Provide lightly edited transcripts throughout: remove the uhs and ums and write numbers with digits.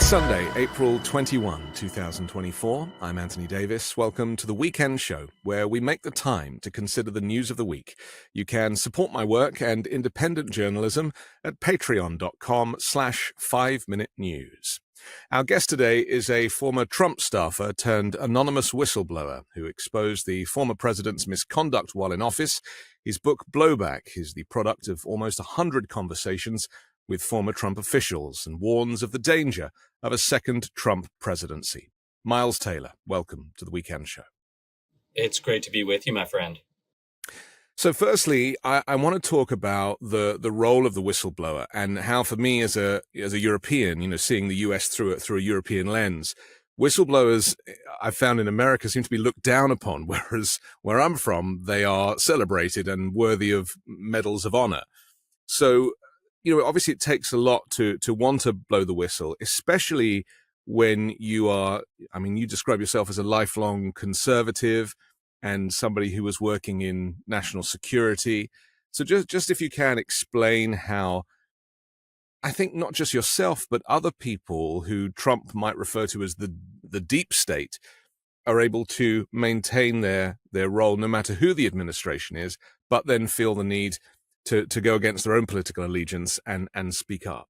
Sunday, April 21, 2024. I'm Anthony Davis. Welcome to the Weekend Show, where we make the time to consider the news of the week. You can support my work and independent journalism at patreon.com/5minutenews. Our guest today is a former Trump staffer turned anonymous whistleblower who exposed the former president's misconduct while in office. His book, Blowback, is the product of almost 100 conversations with former Trump officials and warns of the danger of a second Trump presidency. Miles Taylor, welcome to the Weekend Show. It's great to be with you, my friend. So firstly, I want to talk about the role of the whistleblower and how, for me as a European, seeing the US through a European lens, whistleblowers I've found in America seem to be looked down upon, whereas where I'm from, they are celebrated and worthy of medals of honor. So, obviously it takes a lot to want to blow the whistle, especially when you describe yourself as a lifelong conservative and somebody who was working in national security. So just if you can explain how, I think not just yourself, but other people who Trump might refer to as the deep state are able to maintain their role no matter who the administration is, but then feel the need to go against their own political allegiance and speak up.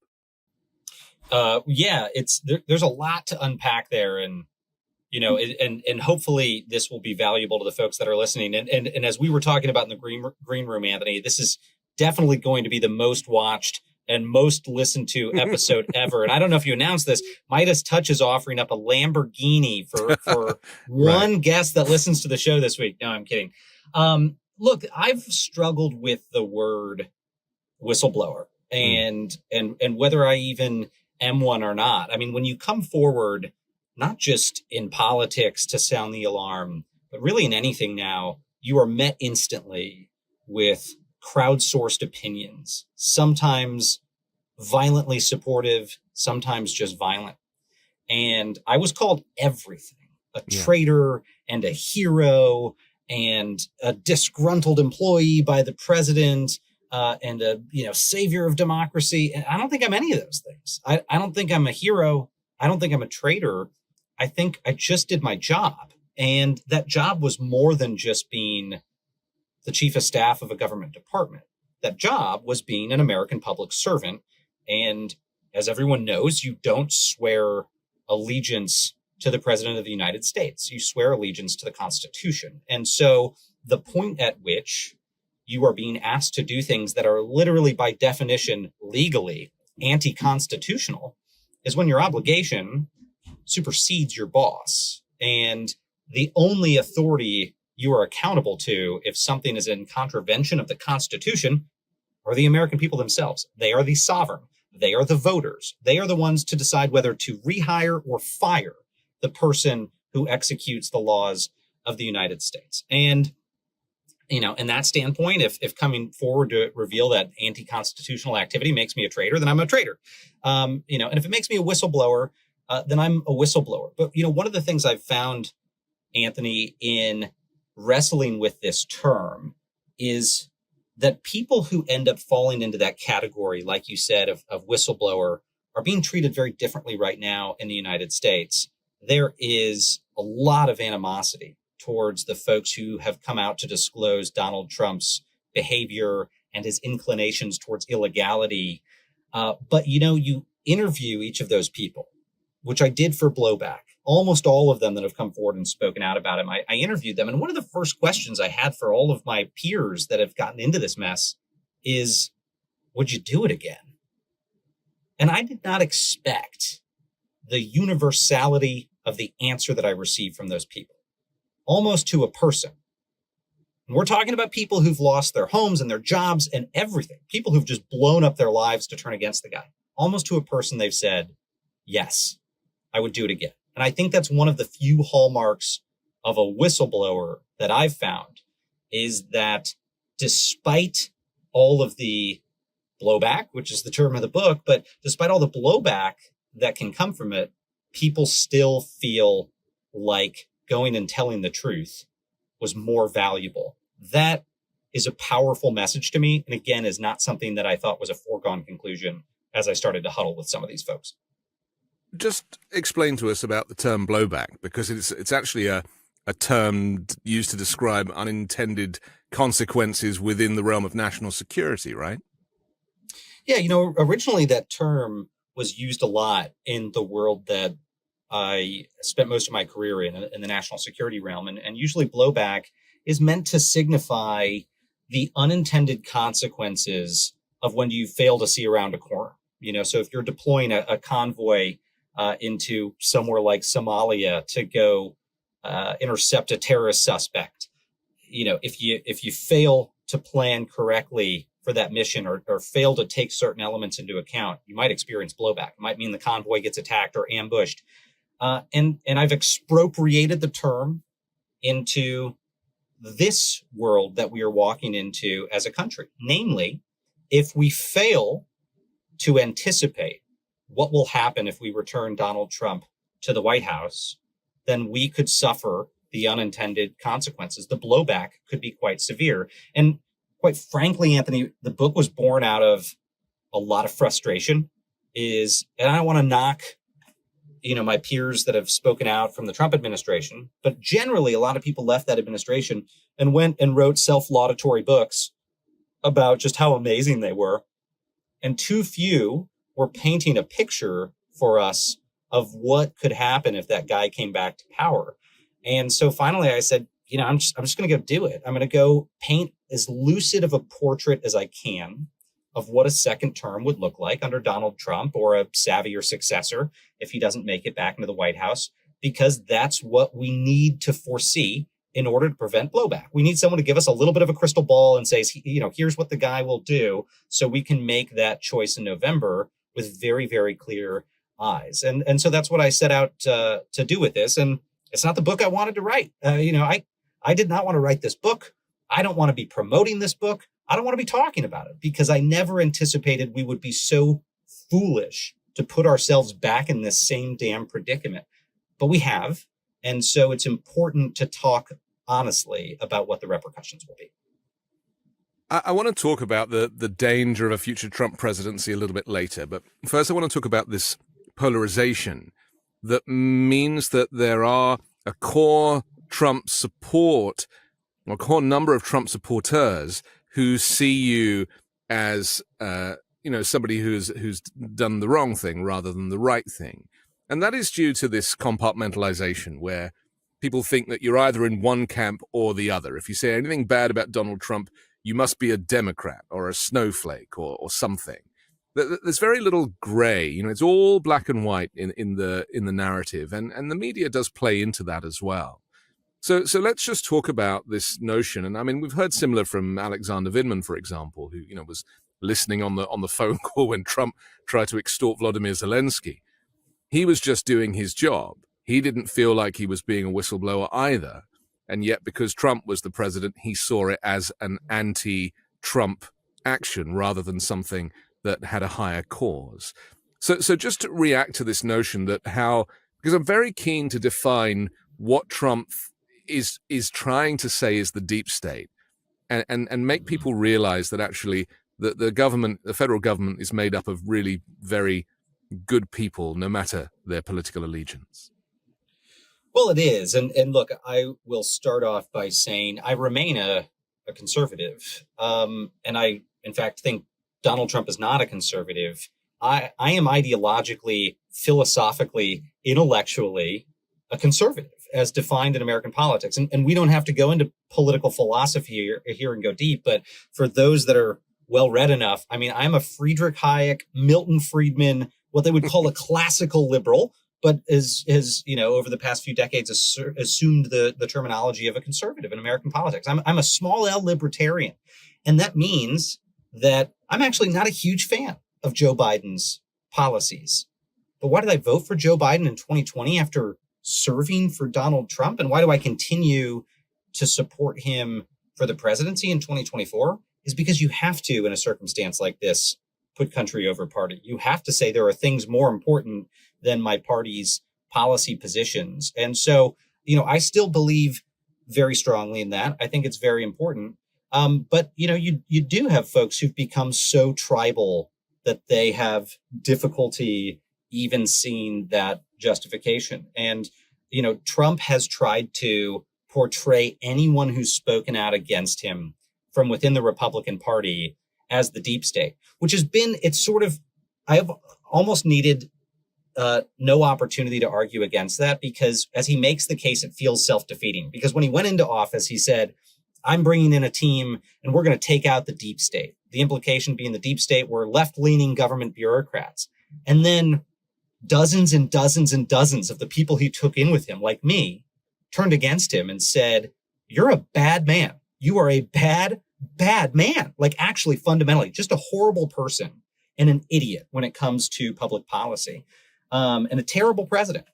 There's a lot to unpack there, and hopefully this will be valuable to the folks that are listening. And as we were talking about in the green room, Anthony, this is definitely going to be the most watched and most listened to episode ever. And I don't know if you announced this, Midas Touch is offering up a Lamborghini for one guest that listens to the show this week. No, I'm kidding. Look, I've struggled with the word whistleblower and whether I even am one or not. I mean, when you come forward, not just in politics to sound the alarm, but really in anything now, you are met instantly with crowdsourced opinions, sometimes violently supportive, sometimes just violent. And I was called everything, a traitor and a hero and a disgruntled employee by the president, and a savior of democracy. And I don't think I'm any of those things. I don't think I'm a hero. I don't think I'm a traitor. I think I just did my job. And that job was more than just being the chief of staff of a government department. That job was being an American public servant. And as everyone knows, you don't swear allegiance to the president of the United States. You swear allegiance to the Constitution. And so the point at which you are being asked to do things that are literally by definition legally anti-constitutional is when your obligation supersedes your boss. And the only authority you are accountable to if something is in contravention of the Constitution are the American people themselves. They are the sovereign. They are the voters. They are the ones to decide whether to rehire or fire the person who executes the laws of the United States. And, in that standpoint, if coming forward to reveal that anti-constitutional activity makes me a traitor, then I'm a traitor. And if it makes me a whistleblower, then I'm a whistleblower. But, one of the things I've found, Anthony, in wrestling with this term is that people who end up falling into that category, like you said, of whistleblower, are being treated very differently right now in the United States. There is a lot of animosity towards the folks who have come out to disclose Donald Trump's behavior and his inclinations towards illegality. But, you interview each of those people, which I did for Blowback. Almost all of them that have come forward and spoken out about him, I interviewed them. And one of the first questions I had for all of my peers that have gotten into this mess is, would you do it again? And I did not expect the universality of the answer that I received from those people, almost to a person. And we're talking about people who've lost their homes and their jobs and everything, people who've just blown up their lives to turn against the guy. Almost to a person, they've said, yes, I would do it again. And I think that's one of the few hallmarks of a whistleblower that I've found, is that despite all of the blowback, which is the term of the book, but despite all the blowback that can come from it, people still feel like going and telling the truth was more valuable. That is a powerful message to me. And again, is not something that I thought was a foregone conclusion as I started to huddle with some of these folks. Just explain to us about the term blowback, because it's actually a term used to describe unintended consequences within the realm of national security, right? Yeah, originally that term was used a lot in the world that I spent most of my career in the national security realm. And usually blowback is meant to signify the unintended consequences of when you fail to see around a corner. So if you're deploying a convoy into somewhere like Somalia to go intercept a terrorist suspect, if you fail to plan correctly for that mission or fail to take certain elements into account, you might experience blowback. It might mean the convoy gets attacked or ambushed. And I've expropriated the term into this world that we are walking into as a country. Namely, if we fail to anticipate what will happen if we return Donald Trump to the White House, then we could suffer the unintended consequences. The blowback could be quite severe. And quite frankly, Anthony, the book was born out of a lot of frustration. And I don't want to knock, my peers that have spoken out from the Trump administration, but generally a lot of people left that administration and went and wrote self-laudatory books about just how amazing they were. And too few were painting a picture for us of what could happen if that guy came back to power. And so finally I said, I'm just going to go do it. I'm going to go paint as lucid of a portrait as I can of what a second term would look like under Donald Trump or a savvier successor if he doesn't make it back into the White House, because that's what we need to foresee in order to prevent blowback. We need someone to give us a little bit of a crystal ball and say, here's what the guy will do, so we can make that choice in November with very, very clear eyes. And so that's what I set out to do with this. And it's not the book I wanted to write. I did not want to write this book. I don't want to be promoting this book. I don't want to be talking about it, because I never anticipated we would be so foolish to put ourselves back in this same damn predicament. But we have. And so it's important to talk honestly about what the repercussions will be. I want to talk about the danger of a future Trump presidency a little bit later. But first, I want to talk about this polarization that means that there are a core Trump support, or a core number of Trump supporters who see you as, somebody who's done the wrong thing rather than the right thing. And that is due to this compartmentalization where people think that you're either in one camp or the other. If you say anything bad about Donald Trump, you must be a Democrat or a snowflake or something. There's very little gray. It's all black and white in the narrative, and the media does play into that as well. So let's just talk about this notion. And I mean, we've heard similar from Alexander Vindman, for example, who was listening on the phone call when Trump tried to extort Vladimir Zelensky. He was just doing his job. He didn't feel like he was being a whistleblower either. And yet, because Trump was the president, he saw it as an anti-Trump action rather than something that had a higher cause. So just to react to this notion because I'm very keen to define what Trump is trying to say is the deep state, and make people realize that actually the federal government is made up of really very good people, no matter their political allegiance. Well, it is. And look, I will start off by saying I remain a conservative. And I, in fact, think Donald Trump is not a conservative. I am ideologically, philosophically, intellectually a conservative, as defined in American politics. And we don't have to go into political philosophy here and go deep. But for those that are well-read enough, I mean, I'm a Friedrich Hayek, Milton Friedman, what they would call a classical liberal, but is over the past few decades assumed the terminology of a conservative in American politics. I'm a small L libertarian. And that means that I'm actually not a huge fan of Joe Biden's policies. But why did I vote for Joe Biden in 2020 after serving for Donald Trump? And why do I continue to support him for the presidency in 2024? Is because you have to, in a circumstance like this, put country over party. You have to say there are things more important than my party's policy positions. And so, I still believe very strongly in that. I think it's very important. But, you do have folks who've become so tribal that they have difficulty even seen that justification. And, Trump has tried to portray anyone who's spoken out against him from within the Republican Party as the deep state, which has been, I've almost needed no opportunity to argue against that, because as he makes the case, it feels self-defeating. Because when he went into office, he said, I'm bringing in a team and we're going to take out the deep state. The implication being the deep state were left-leaning government bureaucrats. And then dozens and dozens and dozens of the people he took in with him, like me, turned against him and said, you're a bad man. You are a bad, bad man. Like, actually, fundamentally, just a horrible person and an idiot when it comes to public policy, and a terrible president.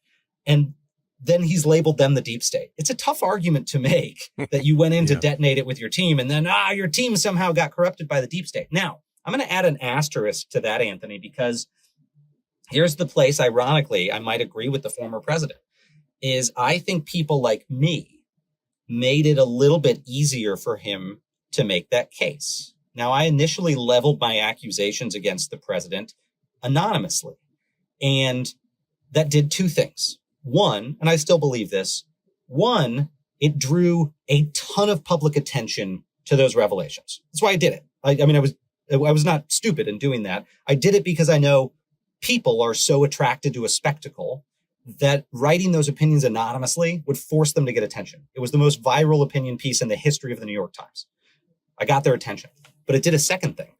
And then he's labeled them the deep state. It's a tough argument to make that you went in to detonate it with your team, and then, your team somehow got corrupted by the deep state. Now, I'm going to add an asterisk to that, Anthony, because here's the place, ironically, I might agree with the former president, is I think people like me made it a little bit easier for him to make that case. Now, I initially leveled my accusations against the president anonymously, and that did two things. One, and I still believe this, one, it drew a ton of public attention to those revelations. That's why I did it. I was not stupid in doing that. I did it because I know people are so attracted to a spectacle that writing those opinions anonymously would force them to get attention. It was the most viral opinion piece in the history of the New York Times. I got their attention. But it did a second thing,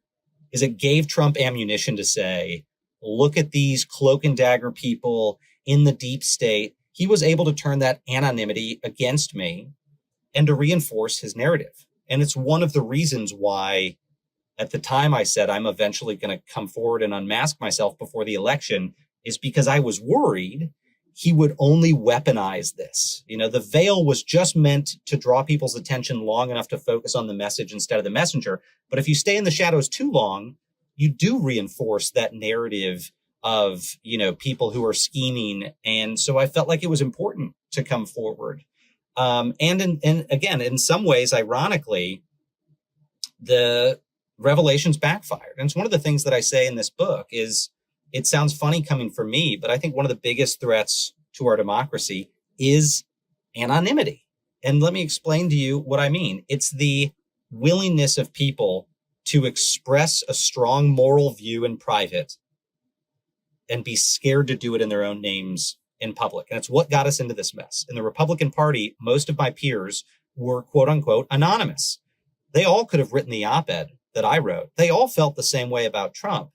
is it gave Trump ammunition to say, look at these cloak and dagger people in the deep state. He was able to turn that anonymity against me and to reinforce his narrative. And it's one of the reasons why at the time I said I'm eventually going to come forward and unmask myself before the election, is because I was worried he would only weaponize this. The veil was just meant to draw people's attention long enough to focus on the message instead of the messenger. But if you stay in the shadows too long, you do reinforce that narrative of, people who are scheming. And so I felt like it was important to come forward. And again, in some ways, ironically, the revelations backfired. And it's one of the things that I say in this book is, it sounds funny coming from me, but I think one of the biggest threats to our democracy is anonymity. And let me explain to you what I mean. It's the willingness of people to express a strong moral view in private and be scared to do it in their own names in public. And it's what got us into this mess. In the Republican Party, most of my peers were, quote unquote, anonymous. They all could have written the op-ed that I wrote. They all felt the same way about Trump.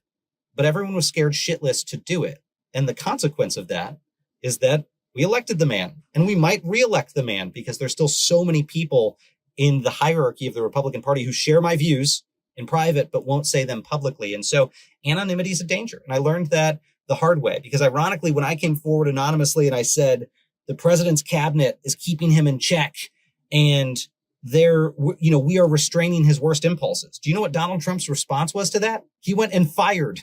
But everyone was scared shitless to do it. And the consequence of that is that we elected the man, and we might reelect the man, because there's still so many people in the hierarchy of the Republican Party who share my views in private, but won't say them publicly. And so anonymity is a danger. And I learned that the hard way, because ironically, when I came forward anonymously and I said, the president's cabinet is keeping him in check, and we are restraining his worst impulses. Do you know what Donald Trump's response was to that? He went and fired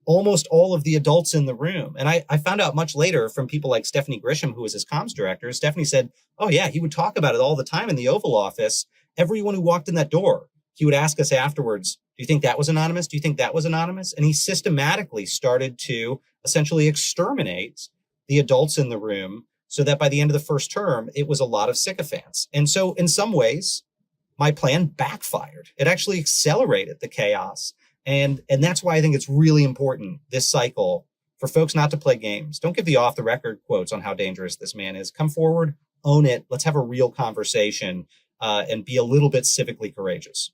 almost all of the adults in the room. And I found out much later from people like Stephanie Grisham, who was his comms director. Stephanie said, oh yeah, he would talk about it all the time in the Oval Office. Everyone who walked in that door, he would ask us afterwards, do you think that was anonymous? Do you think that was anonymous? And he systematically started to essentially exterminate the adults in the room, so that by the end of the first term, it was a lot of sycophants. And so in some ways, my plan backfired. It actually accelerated the chaos. And that's why I think it's really important this cycle for folks not to play games. Don't give the off the record quotes on how dangerous this man is. Come forward, own it. Let's have a real conversation and be a little bit civically courageous.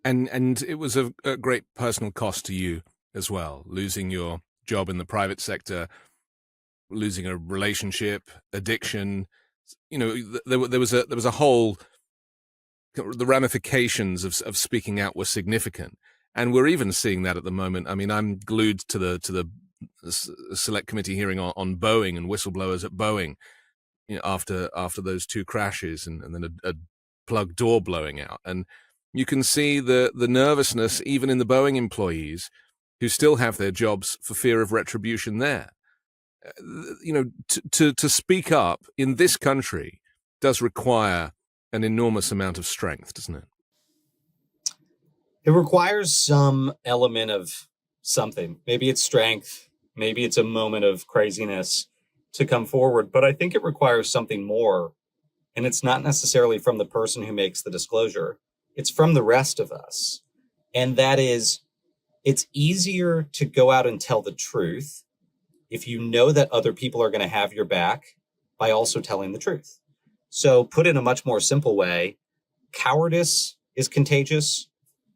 And it was a great personal cost to you as well, losing your job in the private sector, losing a relationship, addiction. There was a whole, the ramifications of speaking out were significant. And we're even seeing that at the moment. I mean, I'm glued to the select committee hearing on Boeing and whistleblowers at Boeing, after those two crashes and then a plug door blowing out. And you can see the nervousness even in the Boeing employees who still have their jobs for fear of retribution there. To speak up in this country does require an enormous amount of strength, doesn't it? It requires some element of something. Maybe it's strength. Maybe it's a moment of craziness to come forward, but I think it requires something more. And it's not necessarily from the person who makes the disclosure. It's from the rest of us. And that is, it's easier to go out and tell the truth if you know that other people are going to have your back by also telling the truth. So put in a much more simple way, cowardice is contagious,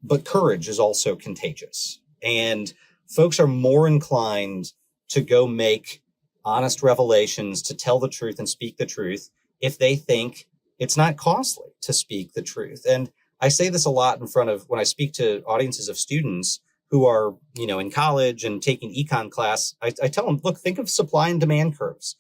but courage is also contagious. And folks are more inclined to go make honest revelations, to tell the truth and speak the truth if they think it's not costly to speak the truth. And I say this a lot in front of when I speak to audiences of students who are, in college and taking econ class. I tell them, look, think of supply and demand curves.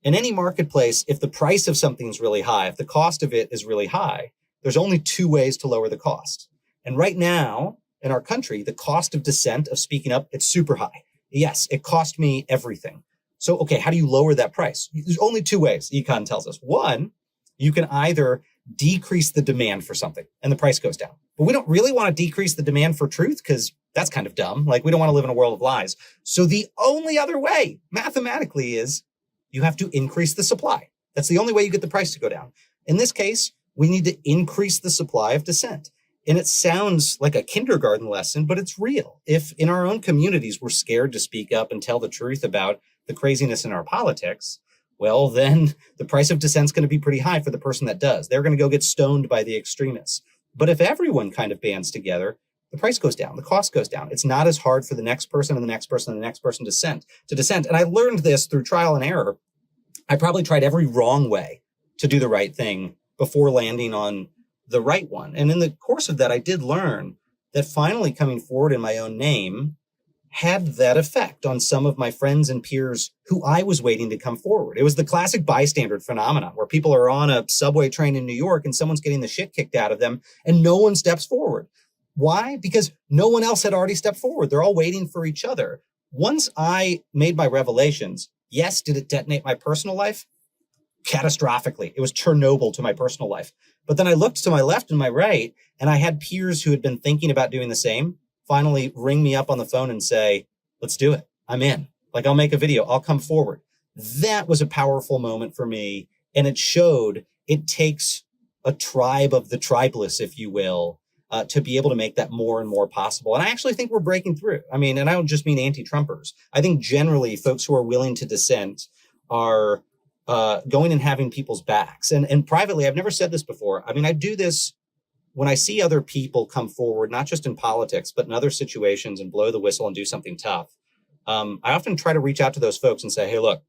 In any marketplace, if the price of something is really high, if the cost of it is really high, there's only two ways to lower the cost. And right now in our country, the cost of dissent, of speaking up, it's super high. Yes, it cost me everything. So, okay, how do you lower that price? There's only two ways, econ tells us. One, you can either decrease the demand for something and the price goes down. But we don't really want to decrease the demand for truth because that's kind of dumb. Like, we don't want to live in a world of lies. So the only other way mathematically is you have to increase the supply. That's the only way you get the price to go down. In this case, we need to increase the supply of dissent. And it sounds like a kindergarten lesson, but it's real. If in our own communities, we're scared to speak up and tell the truth about the craziness in our politics, well, then the price of dissent is going to be pretty high for the person that does. They're going to go get stoned by the extremists. But if everyone kind of bands together, the price goes down, the cost goes down. It's not as hard for the next person and the next person and the next person to dissent. And I learned this through trial and error. I probably tried every wrong way to do the right thing before landing on the right one. And in the course of that, I did learn that finally coming forward in my own name had that effect on some of my friends and peers who I was waiting to come forward. It was the classic bystander phenomenon where people are on a subway train in New York and someone's getting the shit kicked out of them and no one steps forward. Why? Because no one else had already stepped forward. They're all waiting for each other. Once I made my revelations, yes, did it detonate my personal life? Catastrophically. It was Chernobyl to my personal life. But then I looked to my left and my right, and I had peers who had been thinking about doing the same finally ring me up on the phone and say, let's do it. I'm in. Like, I'll make a video. I'll come forward. That was a powerful moment for me. And it showed it takes a tribe of the tribeless, if you will, to be able to make that more and more possible. And I actually think we're breaking through. I mean, and I don't just mean anti-Trumpers. I think generally folks who are willing to dissent are going and having people's backs. And privately, I've never said this before. I mean, I do this when I see other people come forward, not just in politics, but in other situations and blow the whistle and do something tough. I often try to reach out to those folks and say, hey, look,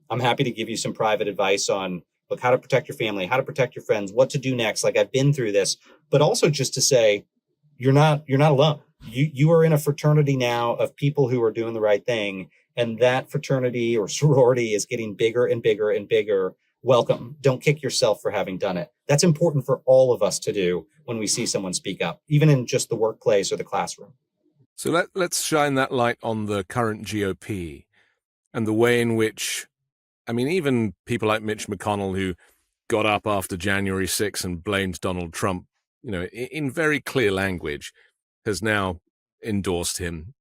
I'm happy to give you some private advice on, look, how to protect your family, how to protect your friends, what to do next. Like, I've been through this, but also just to say, you're not alone. You are in a fraternity now of people who are doing the right thing. And that fraternity or sorority is getting bigger and bigger and bigger. Welcome. Don't kick yourself for having done it. That's important for all of us to do when we see someone speak up, even in just the workplace or the classroom. So let's shine that light on the current GOP and the way in which, I mean, even people like Mitch McConnell, who got up after January 6th and blamed Donald Trump, in very clear language, has now endorsed him.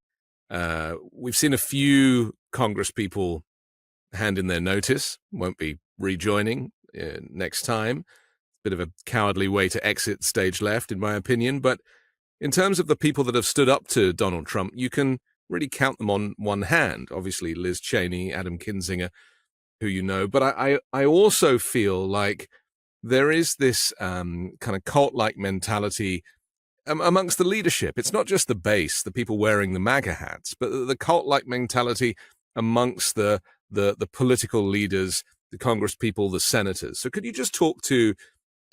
We've seen a few Congress people hand in their notice, won't be rejoining next time. Bit of a cowardly way to exit stage left, in my opinion. But in terms of the people that have stood up to Donald Trump, you can really count them on one hand. Obviously, Liz Cheney, Adam Kinzinger, who you know. But I also feel like there is this kind of cult-like mentality amongst the leadership. It's not just the base, the people wearing the MAGA hats, but the cult-like mentality amongst the political leaders, the Congress people, the senators. So could you just talk to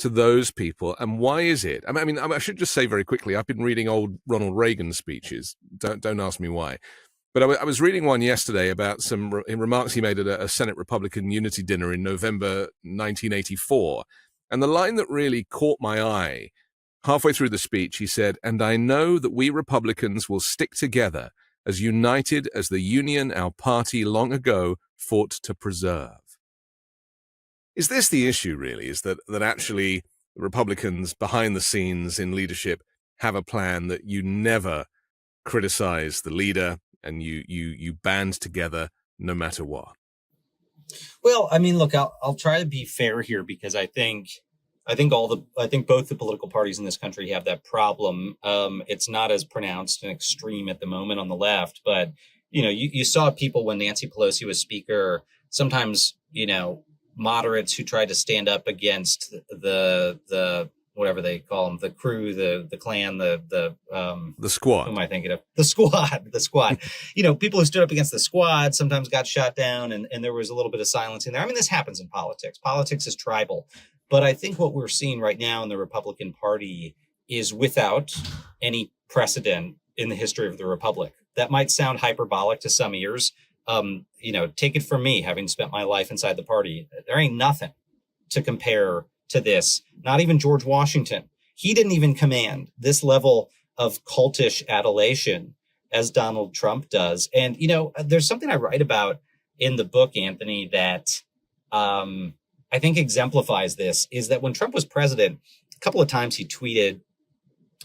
those people, and why is it? I mean, I should just say very quickly, I've been reading old Ronald Reagan speeches. Don't ask me why. But I was reading one yesterday about some remarks he made at a Senate Republican Unity dinner in November 1984. And the line that really caught my eye, halfway through the speech, he said, "And I know that we Republicans will stick together as united as the Union our party long ago fought to preserve." Is this the issue, really? Is that actually the Republicans behind the scenes in leadership have a plan that you never criticize the leader, and you band together no matter what? Well, I mean, look, I'll try to be fair here, because I think both the political parties in this country have that problem. It's not as pronounced and extreme at the moment on the left, but you saw people when Nancy Pelosi was speaker, sometimes, moderates who tried to stand up against the whatever they call them, the crew, the clan, the squad. Who am I thinking of? The squad. People who stood up against the squad sometimes got shot down, and there was a little bit of silencing there. I mean, this happens in politics. Politics is tribal. But I think what we're seeing right now in the Republican Party is without any precedent in the history of the Republic. That might sound hyperbolic to some ears. Take it from me, having spent my life inside the party. There ain't nothing to compare to this. Not even George Washington. He didn't even command this level of cultish adulation as Donald Trump does. And, there's something I write about in the book, Anthony, that I think exemplifies this, is that when Trump was president, a couple of times he tweeted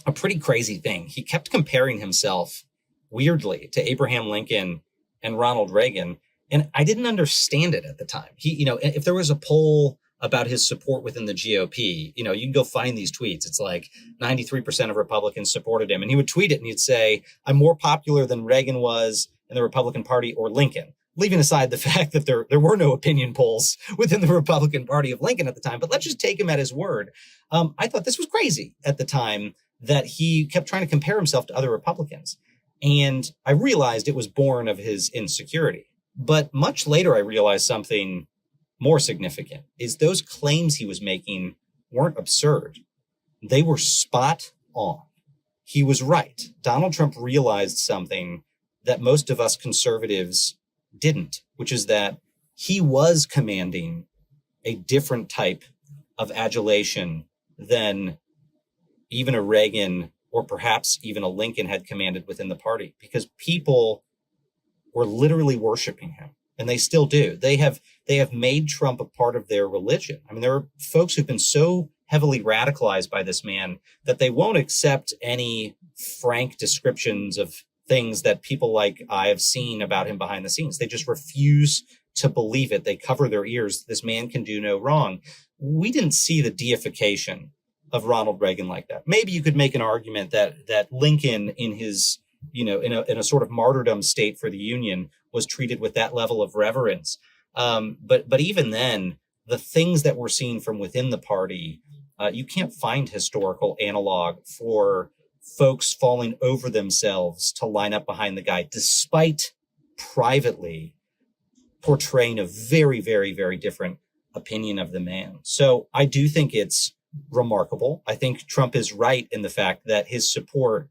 a pretty crazy thing. He kept comparing himself weirdly to Abraham Lincoln and Ronald Reagan. And I didn't understand it at the time. If there was a poll about his support within the GOP, you can go find these tweets. It's like 93% of Republicans supported him. And he would tweet it and he'd say, I'm more popular than Reagan was in the Republican Party or Lincoln. Leaving aside the fact that there were no opinion polls within the Republican Party of Lincoln at the time, but let's just take him at his word. I thought this was crazy at the time that he kept trying to compare himself to other Republicans. And I realized it was born of his insecurity. But much later, I realized something more significant, is those claims he was making weren't absurd. They were spot on. He was right. Donald Trump realized something that most of us conservatives didn't, which is that he was commanding a different type of adulation than even a Reagan or perhaps even a Lincoln had commanded within the party, because people were literally worshiping him, and they still do. They have made Trump a part of their religion. I mean, there are folks who've been so heavily radicalized by this man that they won't accept any frank descriptions of things that people like I have seen about him behind the scenes. They just refuse to believe it. They cover their ears. This man can do no wrong. We didn't see the deification of Ronald Reagan like that. Maybe you could make an argument that Lincoln, in his, in a sort of martyrdom state for the Union, was treated with that level of reverence. But even then, the things that we're seeing from within the party, you can't find historical analog for folks falling over themselves to line up behind the guy, despite privately portraying a very, very, very different opinion of the man. So I do think it's remarkable. I think Trump is right in the fact that his support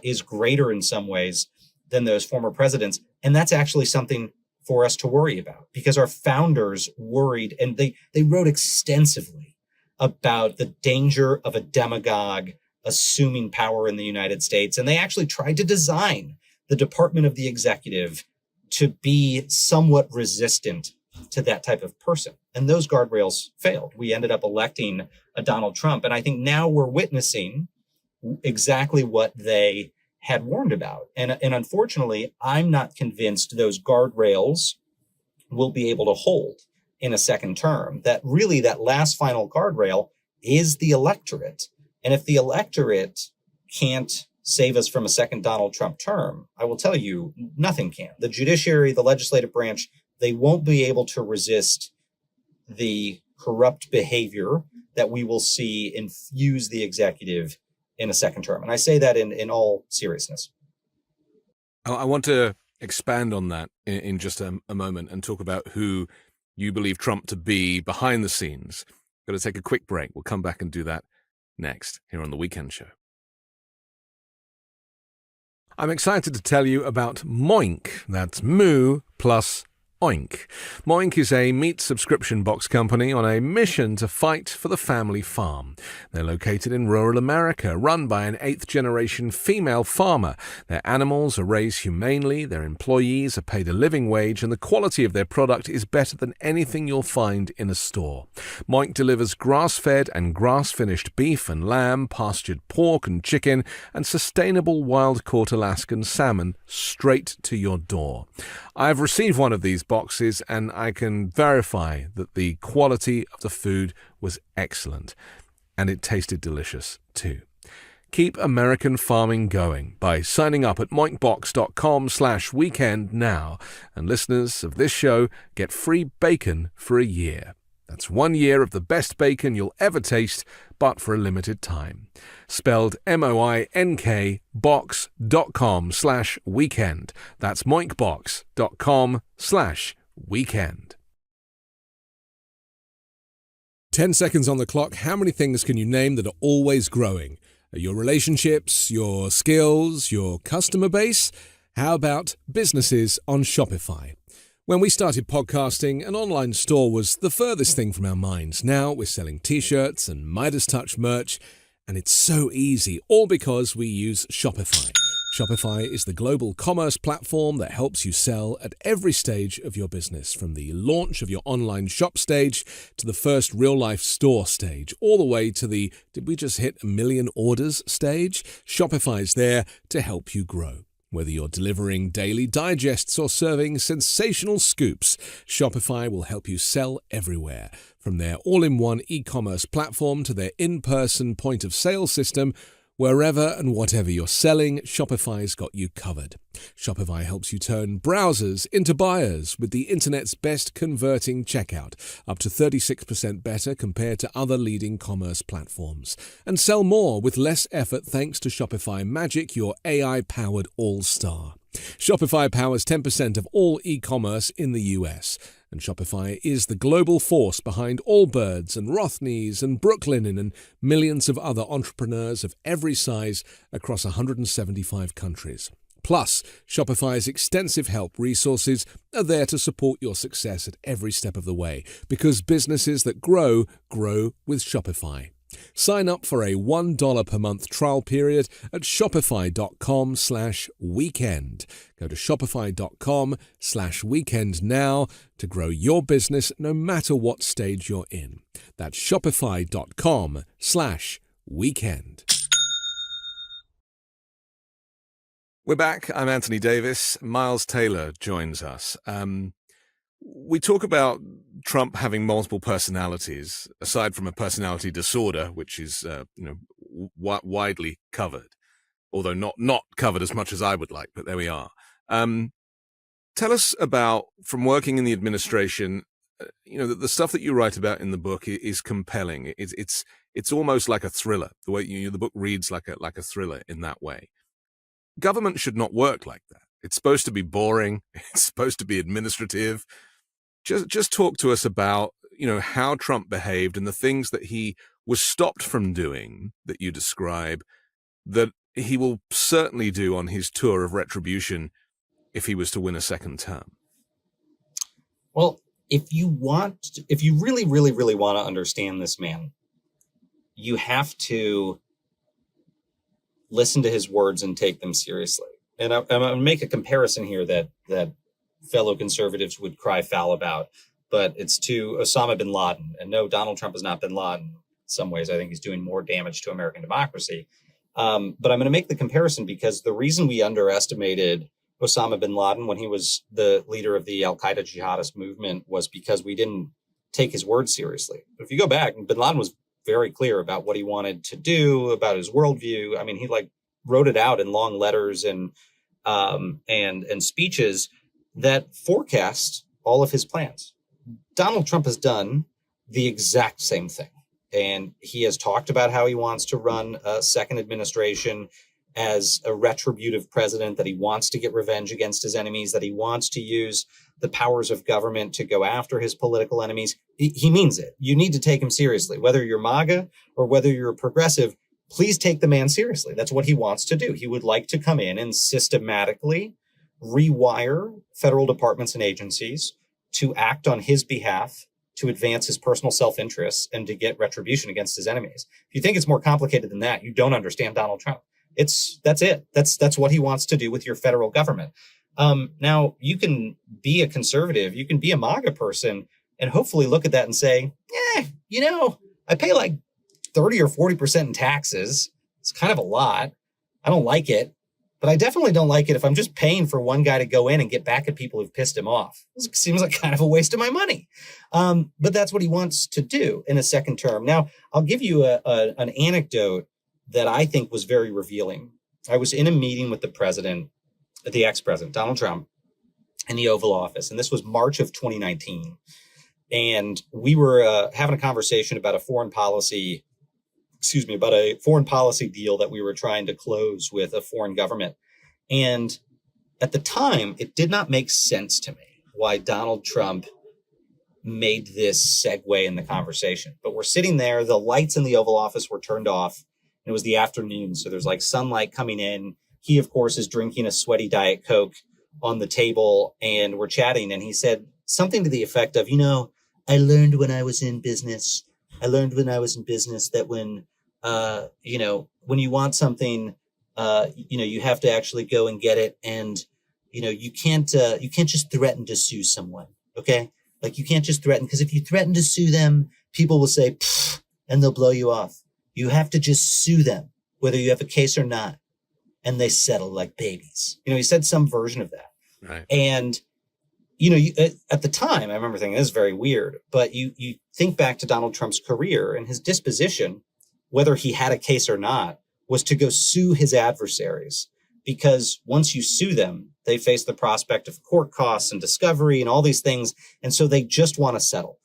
is greater in some ways than those former presidents. And that's actually something for us to worry about, because our founders worried, and they wrote extensively about the danger of a demagogue assuming power in the United States. And they actually tried to design the Department of the Executive to be somewhat resistant to that type of person. And those guardrails failed. We ended up electing a Donald Trump. And I think now we're witnessing exactly what they had warned about. And unfortunately, I'm not convinced those guardrails will be able to hold in a second term. That really, that last final guardrail is the electorate. And if the electorate can't save us from a second Donald Trump term, I will tell you, nothing can. The judiciary, the legislative branch, they won't be able to resist the corrupt behavior that we will see infuse the executive in a second term. And I say that in all seriousness. I want to expand on that in just a moment and talk about who you believe Trump to be behind the scenes. Got to take a quick break. We'll come back and do that next here on The Weekend Show. I'm excited to tell you about Moink. That's Moo plus Oink. Moink is a meat subscription box company on a mission to fight for the family farm. They're located in rural America, run by an 8th-generation female farmer. Their animals are raised humanely, their employees are paid a living wage, and the quality of their product is better than anything you'll find in a store. Moink delivers grass-fed and grass-finished beef and lamb, pastured pork and chicken, and sustainable wild-caught Alaskan salmon straight to your door. I've received one of these boxes, and I can verify that the quality of the food was excellent, and it tasted delicious too. Keep American farming going by signing up at moinkbox.com/weekend now, and listeners of this show get free bacon for a year. That's 1 year of the best bacon you'll ever taste, but for a limited time. Spelled MOINK box.com/weekend. That's moinkbox.com/weekend. 10 seconds on the clock. How many things can you name that are always growing? Your relationships, your skills, your customer base? How about businesses on Shopify? When we started podcasting, an online store was the furthest thing from our minds. Now we're selling t-shirts and Midas Touch merch, and it's so easy, all because we use Shopify. Shopify is the global commerce platform that helps you sell at every stage of your business, from the launch of your online shop stage to the first real-life store stage, all the way to the "did we just hit 1 million orders" stage. Shopify's there to help you grow. Whether you're delivering daily digests or serving sensational scoops, Shopify will help you sell everywhere. From their all-in-one e-commerce platform to their in-person point-of-sale system, wherever and whatever you're selling, Shopify's got you covered. Shopify helps you turn browsers into buyers with the internet's best converting checkout, up to 36% better compared to other leading commerce platforms. And sell more with less effort thanks to Shopify Magic, your AI-powered all-star. Shopify powers 10% of all e-commerce in the US. And Shopify is the global force behind Allbirds and Rothney's and Brooklinen and millions of other entrepreneurs of every size across 175 countries. Plus, Shopify's extensive help resources are there to support your success at every step of the way, because businesses that grow, grow with Shopify. Sign up for a $1 per month trial period at shopify.com/weekend. Go to shopify.com/weekend now to grow your business no matter what stage you're in. That's shopify.com/weekend. We're back. I'm Anthony Davis. Miles Taylor joins us. We talk about Trump having multiple personalities, aside from a personality disorder, which is widely covered, although not covered as much as I would like, but there we are. Tell us about, from working in the administration, the stuff that you write about in the book is compelling. It's almost like a thriller. The way the book reads like a thriller in that way. Government should not work like that. It's supposed to be boring. It's supposed to be administrative. Just talk to us about, how Trump behaved and the things that he was stopped from doing that you describe, that he will certainly do on his tour of retribution if he was to win a second term. Well, if you really, really, really want to understand this man, you have to listen to his words and take them seriously. And I'm going to make a comparison here that fellow conservatives would cry foul about, but it's to Osama bin Laden. And no, Donald Trump is not bin Laden. In some ways, I think he's doing more damage to American democracy. But I'm going to make the comparison because the reason we underestimated Osama bin Laden when he was the leader of the al-Qaeda jihadist movement was because we didn't take his words seriously. But if you go back, bin Laden was very clear about what he wanted to do, about his worldview. I mean, he wrote it out in long letters and speeches that forecast all of his plans. Donald Trump has done the exact same thing. And he has talked about how he wants to run a second administration as a retributive president, that he wants to get revenge against his enemies, that he wants to use the powers of government to go after his political enemies. He means it. You need to take him seriously. Whether you're MAGA or whether you're a progressive, please take the man seriously. That's what he wants to do. He would like to come in and systematically rewire federal departments and agencies to act on his behalf, to advance his personal self-interests, and to get retribution against his enemies. If you think it's more complicated than that, you don't understand Donald Trump. That's it. That's what he wants to do with your federal government. Now, you can be a conservative, you can be a MAGA person, and hopefully look at that and say, I pay like 30 or 40% in taxes. It's kind of a lot. I don't like it, but I definitely don't like it if I'm just paying for one guy to go in and get back at people who've pissed him off. It seems like kind of a waste of my money. But that's what he wants to do in a second term. Now, I'll give you an anecdote that I think was very revealing. I was in a meeting with the ex-president, Donald Trump, in the Oval Office, and this was March of 2019. And we were having a conversation about a foreign policy deal that we were trying to close with a foreign government. And at the time, it did not make sense to me why Donald Trump made this segue in the conversation. But we're sitting there, the lights in the Oval Office were turned off. It was the afternoon, so there's like sunlight coming in. He, of course, is drinking a sweaty Diet Coke on the table, and we're chatting. And he said something to the effect of, I learned when I was in business that when you want something, you have to actually go and get it. And, you can't just threaten to sue someone. Okay. Like you can't just threaten, because if you threaten to sue them, people will say, pfft, and they'll blow you off. You have to just sue them, whether you have a case or not. And they settle like babies. He said some version of that. Right. And, at the time, I remember thinking, this is very weird, but you think back to Donald Trump's career, and his disposition, whether he had a case or not, was to go sue his adversaries, because once you sue them, they face the prospect of court costs and discovery and all these things. And so they just want to settle.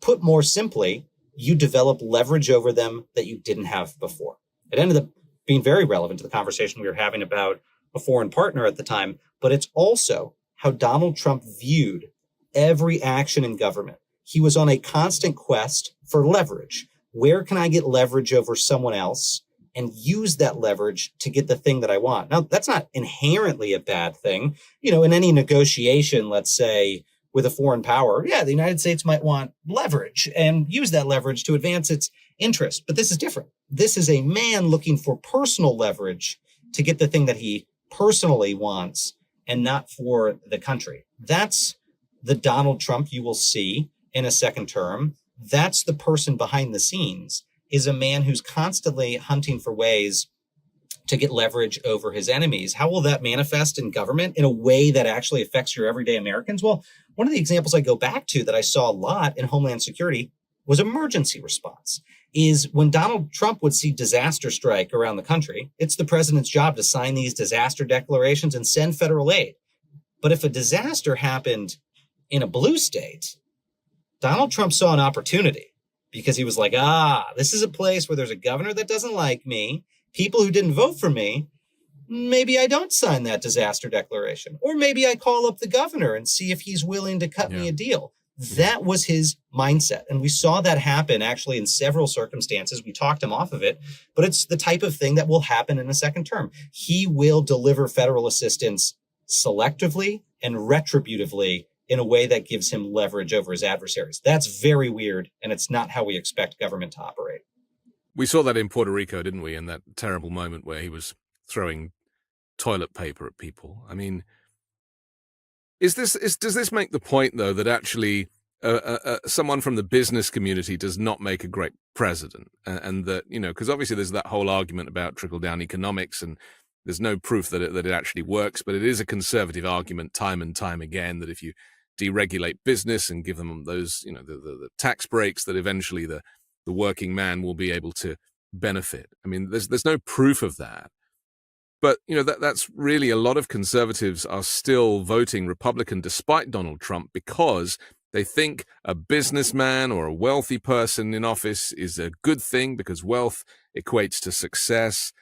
Put more simply, you develop leverage over them that you didn't have before. It ended up being very relevant to the conversation we were having about a foreign partner at the time, but it's also how Donald Trump viewed every action in government. He was on a constant quest for leverage. Where can I get leverage over someone else and use that leverage to get the thing that I want? Now, that's not inherently a bad thing. In any negotiation, let's say, with a foreign power, the United States might want leverage and use that leverage to advance its interest. But this is different. This is a man looking for personal leverage to get the thing that he personally wants and not for the country. That's the Donald Trump you will see in a second term. That's the person behind the scenes, is a man who's constantly hunting for ways to get leverage over his enemies. How will that manifest in government in a way that actually affects your everyday Americans? Well, one of the examples I go back to that I saw a lot in Homeland Security was emergency response. Is when Donald Trump would see disaster strike around the country, it's the president's job to sign these disaster declarations and send federal aid. But if a disaster happened in a blue state, Donald Trump saw an opportunity, because he was like, this is a place where there's a governor that doesn't like me, people who didn't vote for me. Maybe I don't sign that disaster declaration. Or maybe I call up the governor and see if he's willing to cut me a deal. That was his mindset. And we saw that happen actually in several circumstances. We talked him off of it, but it's the type of thing that will happen in a second term. He will deliver federal assistance selectively and retributively in a way that gives him leverage over his adversaries. That's very weird, and it's not how we expect government to operate. We saw that in Puerto Rico, didn't we? In that terrible moment where he was throwing toilet paper at people. I mean, does this make the point, though, that actually someone from the business community does not make a great president? And that, because obviously there's that whole argument about trickle-down economics, and there's no proof that it actually works, but it is a conservative argument time and time again that if you deregulate business and give them those, the tax breaks, that eventually the working man will be able to benefit. I mean, there's no proof of that. But, that's really, a lot of conservatives are still voting Republican despite Donald Trump, because they think a businessman or a wealthy person in office is a good thing because wealth equates to success,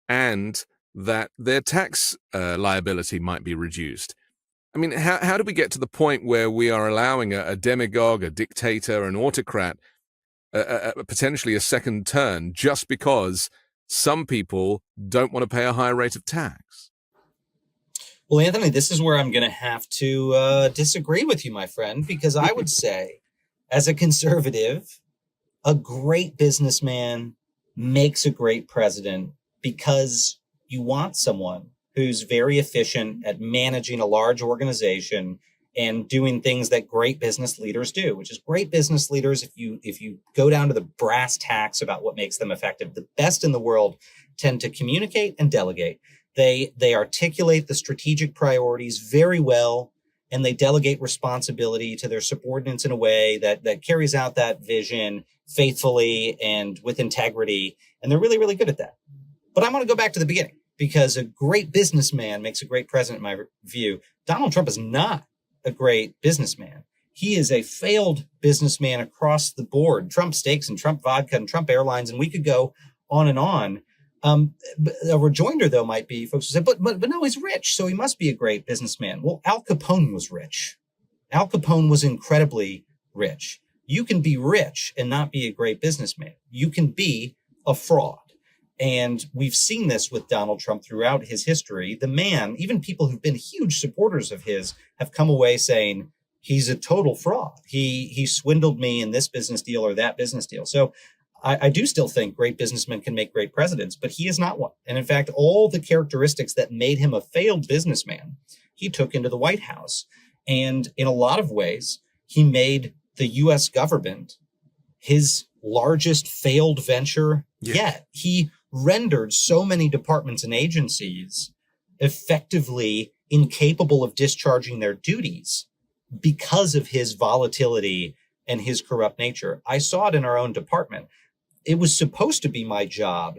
and that their tax liability might be reduced. I mean, how do we get to the point where we are allowing a demagogue, a dictator, an autocrat, potentially a second turn, just because some people don't want to pay a higher rate of tax? Well, Anthony, this is where I'm going to have to disagree with you, my friend, because I would say, as a conservative, a great businessman makes a great president because you want someone who's very efficient at managing a large organization and doing things that great business leaders do, which is great business leaders. If you go down to the brass tacks about what makes them effective, the best in the world tend to communicate and delegate. They articulate the strategic priorities very well, and they delegate responsibility to their subordinates in a way that carries out that vision faithfully and with integrity. And they're really, really good at that. But I want to go back to the beginning, because a great businessman makes a great president, in my view. Donald Trump is not a great businessman. He is a failed businessman across the board. Trump steaks and Trump vodka and Trump airlines, and we could go on and on. A rejoinder, though, might be folks who say, but no, he's rich, so he must be a great businessman. Well, Al Capone was rich. Al Capone was incredibly rich. You can be rich and not be a great businessman. You can be a fraud. And we've seen this with Donald Trump throughout his history. The man, even people who've been huge supporters of his, have come away saying he's a total fraud. He swindled me in this business deal or that business deal. So I do still think great businessmen can make great presidents, but he is not one. And in fact, all the characteristics that made him a failed businessman, he took into the White House. And in a lot of ways, he made the U.S. government his largest failed venture yet. He rendered so many departments and agencies effectively incapable of discharging their duties because of his volatility and his corrupt nature. I saw it in our own department. It was supposed to be my job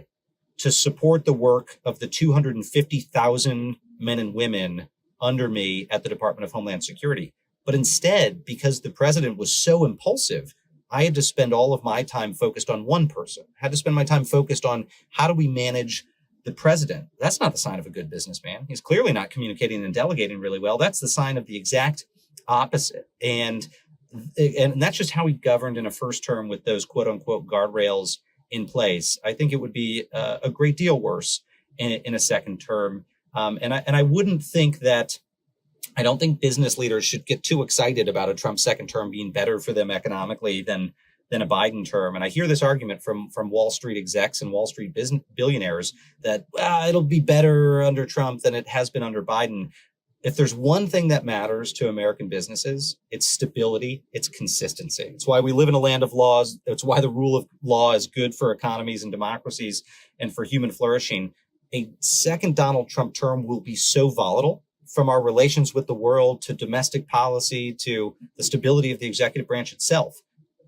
to support the work of the 250,000 men and women under me at the Department of Homeland Security. But instead, because the president was so impulsive, I had to spend all of my time focused on one person. I had to spend my time focused on how do we manage the president. That's not the sign of a good businessman. He's clearly not communicating and delegating really well. That's the sign of the exact opposite. And that's just how he governed in a first term with those quote unquote guardrails in place. I think it would be a great deal worse in a second term. And I wouldn't think that, I don't think business leaders should get too excited about a Trump second term being better for them economically than a Biden term. And I hear this argument from Wall Street execs and Wall Street billionaires that it'll be better under Trump than it has been under Biden. If there's one thing that matters to American businesses, it's stability, it's consistency. It's why we live in a land of laws. It's why the rule of law is good for economies and democracies and for human flourishing. A second Donald Trump term will be so volatile, from our relations with the world to domestic policy to the stability of the executive branch itself,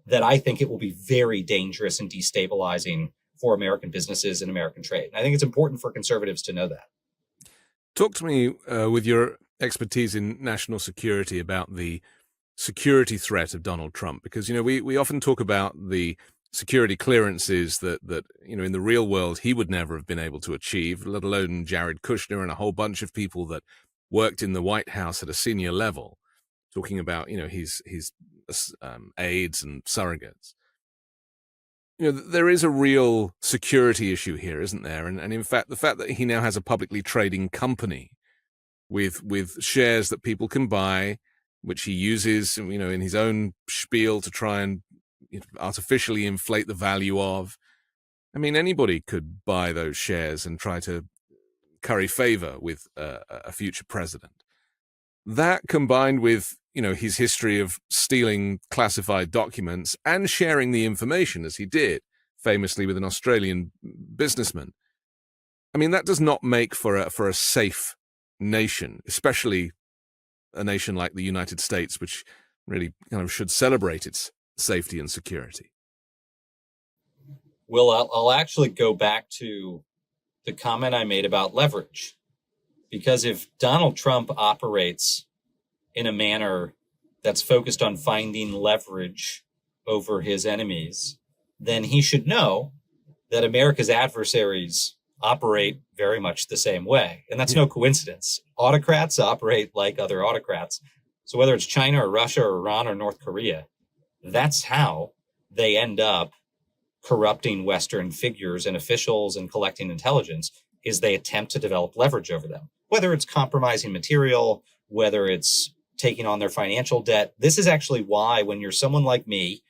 that I think it will be very dangerous and destabilizing for American businesses and American trade. And I think it's important for conservatives to know that. Talk to me with your expertise in national security about the security threat of Donald Trump, because, we often talk about the security clearances that, in the real world, he would never have been able to achieve, let alone Jared Kushner and a whole bunch of people that worked in the White House at a senior level, talking about, his aides and surrogates. There is a real security issue here, isn't there? And in fact, the fact that he now has a publicly trading company with shares that people can buy, which he uses, in his own spiel to try and artificially inflate the value of. I mean, anybody could buy those shares and try to curry favor with a future president. That combined with, his history of stealing classified documents and sharing the information as he did, famously with an Australian businessman. I mean, that does not make for a safe nation, especially a nation like the United States, which really kind of should celebrate its safety and security. Well, I'll actually go back to the comment I made about leverage, because if Donald Trump operates in a manner that's focused on finding leverage over his enemies, then he should know that America's adversaries operate very much the same way. And that's no coincidence. Autocrats operate like other autocrats. So whether it's China or Russia or Iran or North Korea, that's how they end up corrupting Western figures and officials and collecting intelligence. is they attempt to develop leverage over them, whether it's compromising material, whether it's taking on their financial debt. This is actually why when you're someone like me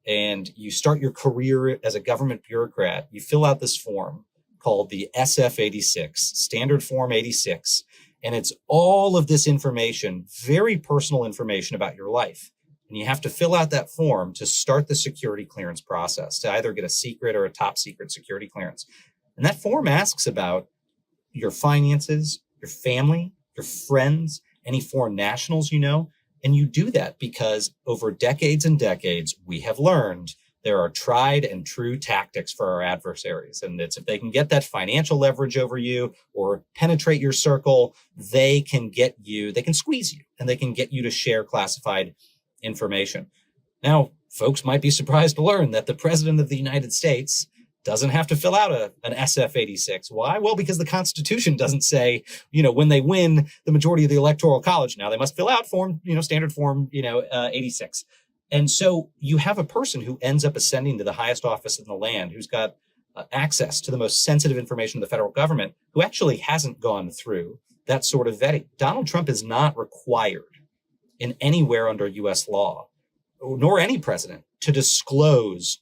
and you start your career as a government bureaucrat, you fill out this form called the SF-86, Standard Form 86, and it's all of this information, very personal information about your life. And you have to fill out that form to start the security clearance process, to either get a secret or a top secret security clearance. And that form asks about your finances, your family, your friends, any foreign nationals you know. And you do that because over decades and decades, we have learned there are tried and true tactics for our adversaries. And it's if they can get that financial leverage over you or penetrate your circle, they can squeeze you, and they can get you to share classified information. Now, folks might be surprised to learn that the president of the United States doesn't have to fill out an SF-86. Why? Well, because the Constitution doesn't say, when they win the majority of the Electoral College, now they must fill out standard form, 86. And so you have a person who ends up ascending to the highest office in the land, who's got access to the most sensitive information of the federal government, who actually hasn't gone through that sort of vetting. Donald Trump is not required in anywhere under U.S. law, nor any president, to disclose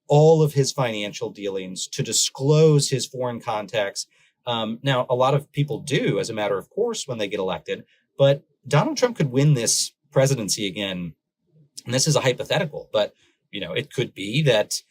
all of his financial dealings, to disclose his foreign contacts. Now, a lot of people do, as a matter of course, when they get elected, but Donald Trump could win this presidency again. And this is a hypothetical, but, it could be that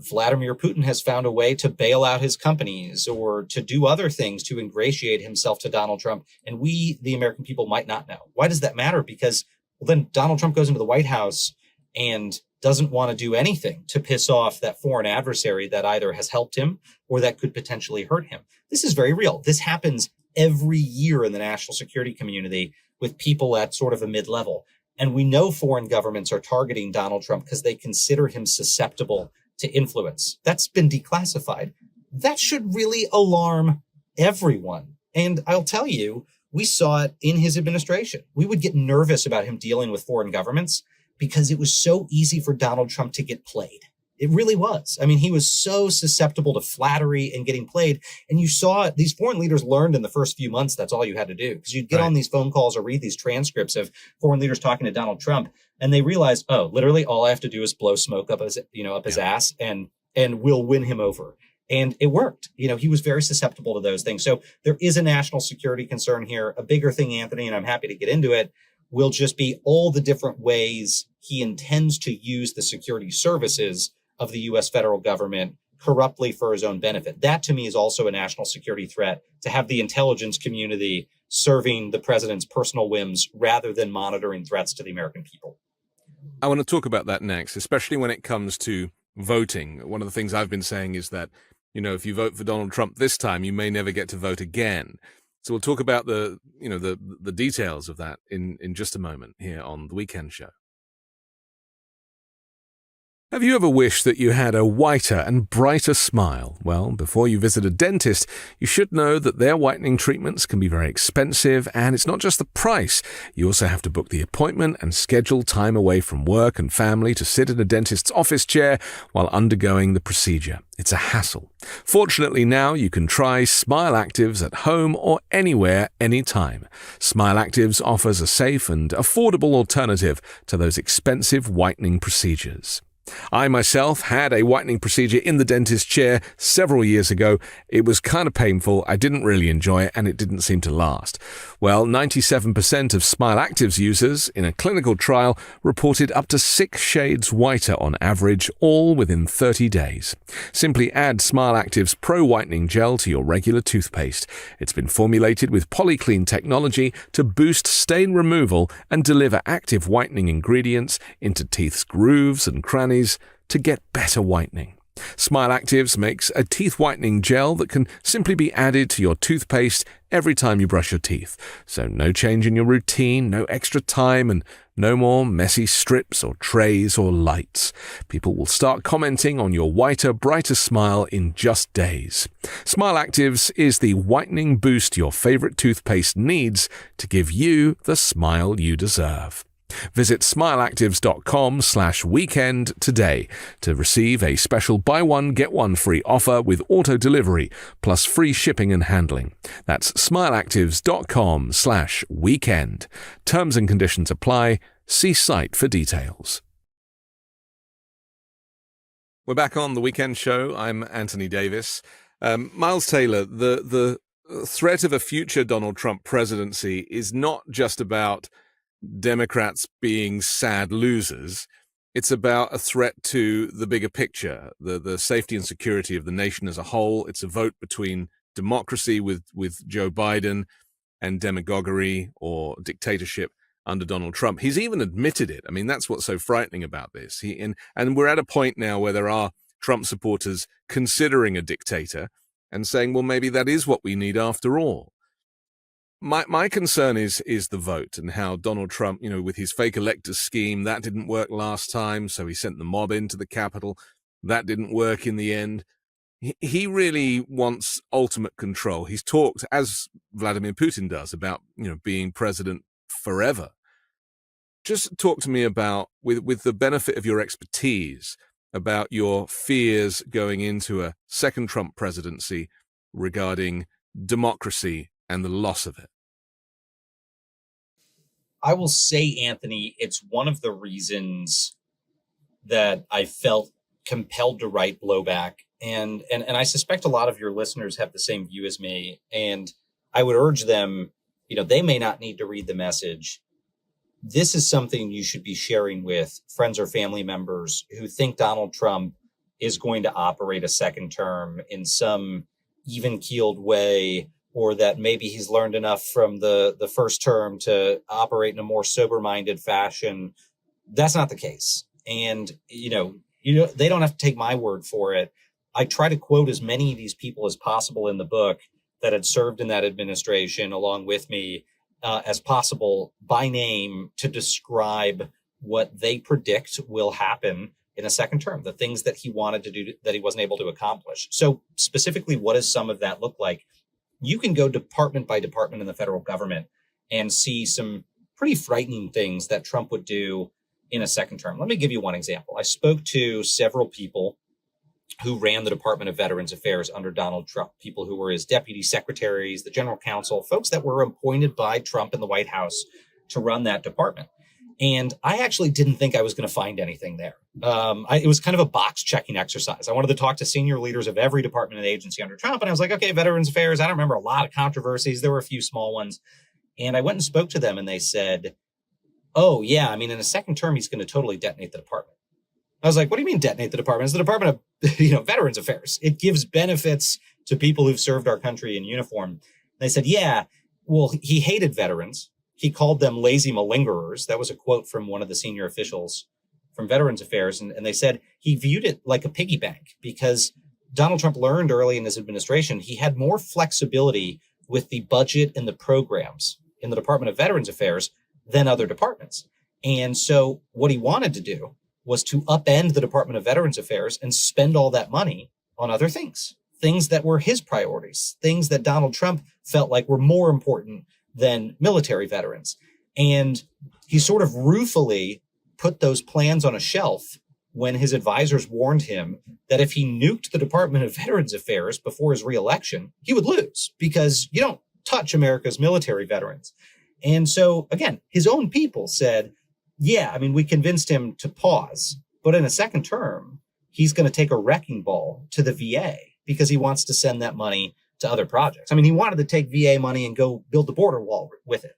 Vladimir Putin has found a way to bail out his companies or to do other things to ingratiate himself to Donald Trump. And we, the American people, might not know. Why does that matter? Because then Donald Trump goes into the White House and doesn't want to do anything to piss off that foreign adversary that either has helped him or that could potentially hurt him. This is very real. This happens every year in the national security community with people at sort of a mid-level. And we know foreign governments are targeting Donald Trump because they consider him susceptible to influence. That's been declassified. That should really alarm everyone. And I'll tell you, we saw it in his administration. We would get nervous about him dealing with foreign governments because it was so easy for Donald Trump to get played. It really was. I mean, he was so susceptible to flattery and getting played. And you saw these foreign leaders learned in the first few months, that's all you had to do. Because you'd get on these phone calls or read these transcripts of foreign leaders talking to Donald Trump, and they realized, literally all I have to do is blow smoke up his ass and we'll win him over. And it worked. He was very susceptible to those things. So there is a national security concern here. A bigger thing, Anthony, and I'm happy to get into it, will just be all the different ways he intends to use the security services of the U.S. federal government corruptly for his own benefit. That, to me, is also a national security threat, to have the intelligence community serving the president's personal whims rather than monitoring threats to the American people. I want to talk about that next, especially when it comes to voting. One of the things I've been saying is that, if you vote for Donald Trump this time, you may never get to vote again. So we'll talk about the details of that in just a moment here on The Weekend Show. Have you ever wished that you had a whiter and brighter smile? Well, before you visit a dentist, you should know that their whitening treatments can be very expensive, and it's not just the price. You also have to book the appointment and schedule time away from work and family to sit in a dentist's office chair while undergoing the procedure. It's a hassle. Fortunately, now you can try Smile Actives at home or anywhere, anytime. Smile Actives offers a safe and affordable alternative to those expensive whitening procedures. I myself had a whitening procedure in the dentist chair several years ago. It was kind of painful, I didn't really enjoy it, and it didn't seem to last. Well, 97% of Smile Actives users in a clinical trial reported up to 6 shades whiter on average, all within 30 days. Simply add Smile Actives Pro Whitening Gel to your regular toothpaste. It's been formulated with polyclean technology to boost stain removal and deliver active whitening ingredients into teeth's grooves and crannies to get better whitening. Smile Actives makes a teeth whitening gel that can simply be added to your toothpaste every time you brush your teeth. So no change in your routine, no extra time, and no more messy strips or trays or lights. People will start commenting on your whiter, brighter smile in just days. Smile Actives is the whitening boost your favorite toothpaste needs to give you the smile you deserve. Visit smileactives.com/weekend today to receive a special buy one, get one free offer with auto delivery plus free shipping and handling. That's smileactives.com/weekend. Terms and conditions apply. See site for details. We're back on the Weekend Show. I'm Anthony Davis. Miles Taylor, the threat of a future Donald Trump presidency is not just about Democrats being sad losers. It's about a threat to the bigger picture, the safety and security of the nation as a whole. It's a vote between democracy with Joe Biden and demagoguery or dictatorship under Donald Trump. He's even admitted it. I mean, that's what's so frightening about this. And we're at a point now where there are Trump supporters considering a dictator and saying, well, maybe that is what we need after all. My concern is the vote and how Donald Trump, with his fake electors scheme, that didn't work last time, so he sent the mob into the Capitol. That didn't work in the end. He really wants ultimate control. He's talked, as Vladimir Putin does, about being president forever. Just talk to me about, with the benefit of your expertise, about your fears going into a second Trump presidency regarding democracy and the loss of it. I will say, Anthony, it's one of the reasons that I felt compelled to write Blowback. And I suspect a lot of your listeners have the same view as me. And I would urge them, they may not need to read the message. This is something you should be sharing with friends or family members who think Donald Trump is going to operate a second term in some even-keeled way, or that maybe he's learned enough from the first term to operate in a more sober-minded fashion. That's not the case. And, they don't have to take my word for it. I try to quote as many of these people as possible in the book that had served in that administration along with me as possible by name to describe what they predict will happen in a second term, the things that he wanted to do that he wasn't able to accomplish. So specifically, what does some of that look like? You can go department by department in the federal government and see some pretty frightening things that Trump would do in a second term. Let me give you one example. I spoke to several people who ran the Department of Veterans Affairs under Donald Trump, people who were his deputy secretaries, the general counsel, folks that were appointed by Trump in the White House to run that department. And I actually didn't think I was going to find anything there. It was kind of a box checking exercise. I wanted to talk to senior leaders of every department and agency under Trump. And I was like, okay, Veterans Affairs, I don't remember a lot of controversies. There were a few small ones. And I went and spoke to them and they said, oh, yeah, I mean, in a second term, he's going to totally detonate the department. I was like, what do you mean detonate the department? It's the Department of Veterans Affairs. It gives benefits to people who've served our country in uniform. They said, yeah, well, he hated veterans. He called them lazy malingerers. That was a quote from one of the senior officials from Veterans Affairs. And they said he viewed it like a piggy bank because Donald Trump learned early in his administration he had more flexibility with the budget and the programs in the Department of Veterans Affairs than other departments. And so what he wanted to do was to upend the Department of Veterans Affairs and spend all that money on other things that were his priorities, things that Donald Trump felt like were more important than military veterans. And he sort of ruefully put those plans on a shelf when his advisors warned him that if he nuked the Department of Veterans Affairs before his reelection, he would lose because you don't touch America's military veterans. And so, again, his own people said, yeah, I mean, we convinced him to pause, but in a second term, he's going to take a wrecking ball to the VA because he wants to send that money to other projects. I mean, he wanted to take VA money and go build the border wall with it.